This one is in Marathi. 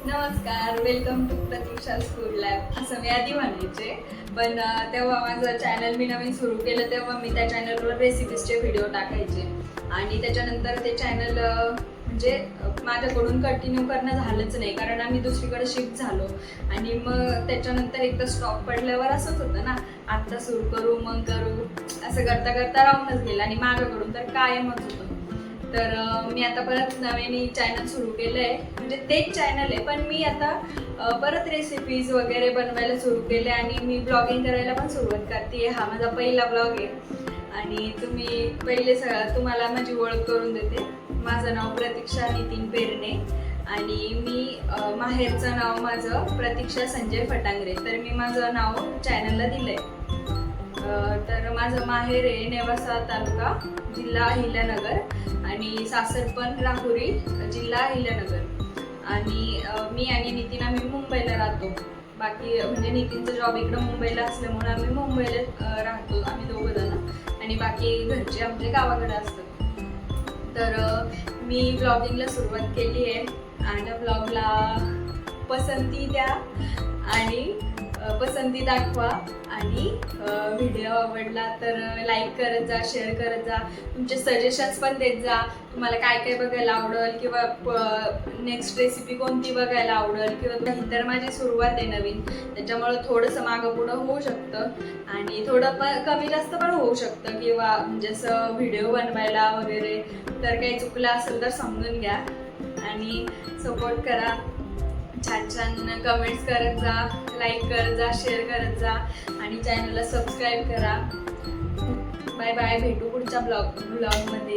नमस्कार, welcome to Pratiksha school lab असं मी आधी म्हणायचे. पण तेव्हा माझं चॅनल मी नवीन सुरू केलं तेव्हा मी त्या चॅनलवर रेसिपीजचे व्हिडिओ टाकायचे आणि त्याच्यानंतर ते चॅनल म्हणजे माझ्याकडून कंटिन्यू करणं झालंच नाही, कारण आम्ही दुसरीकडे शिफ्ट झालो आणि मग त्याच्यानंतर एकदा स्टॉप पडल्यावर असंच होतं ना, आत्ता सुरू करू मग करू असं करता करता राहूनच गेलं आणि माझ्याकडून तर कायमच होतं. तर मी आता परत नव्याने चॅनल सुरू केलं आहे, म्हणजे तेच चॅनल आहे पण मी आता परत रेसिपीज वगैरे बनवायला सुरू केले आणि मी ब्लॉगिंग करायला पण सुरुवात करते. हा माझा पहिला ब्लॉग आहे आणि तुम्ही तुम्हाला माझी ओळख करून देते. माझं नाव प्रतीक्षा नितीन पेरणे आणि मी माहेरचं नाव माझं प्रतीक्षा संजय फटांगरे. तर मी माझं नाव चॅनलला दिलं आहे. तर माझं माहेर आहे नेवासा तालुका, जिल्हा अहिल्यानगर आणि सासर पण राहुरी, जिल्हा अहिल्यानगर. आणि मी आणि नितीन आम्ही मुंबईला राहतो. बाकी म्हणजे नितीनचं जॉब इकडं मुंबईला असल्यामुळे आम्ही मुंबईला राहतो आम्ही दोघं जण आणि बाकी घरचे आमचे गावाकडे असतात. तर मी ब्लॉगिंगला सुरुवात केली आहे आणि ब्लॉगला पसंती द्या आणि पसंती दाखवा आणि व्हिडिओ आवडला तर लाईक करत जा, शेअर करत जा, तुमचे सजेशन्स पण देत जा. तुम्हाला काय काय बघायला आवडेल किंवा नेक्स्ट रेसिपी कोणती बघायला आवडेल किंवा तर माझी सुरुवात आहे नवीन, त्याच्यामुळं थोडंसं मागं पुढं होऊ शकतं आणि थोडं पण कमी जास्त पण होऊ शकतं किंवा म्हणजे असं व्हिडिओ बनवायला वगैरे. तर काही चुकलं असेल तर समजून घ्या आणि सपोर्ट करा. छान छान कमेंट्स करत जा, लाईक करत जा, शेअर करत जा आणि चॅनलला सबस्क्राईब करा. बाय बाय, भेटू पुढच्या ब्लॉगमध्ये.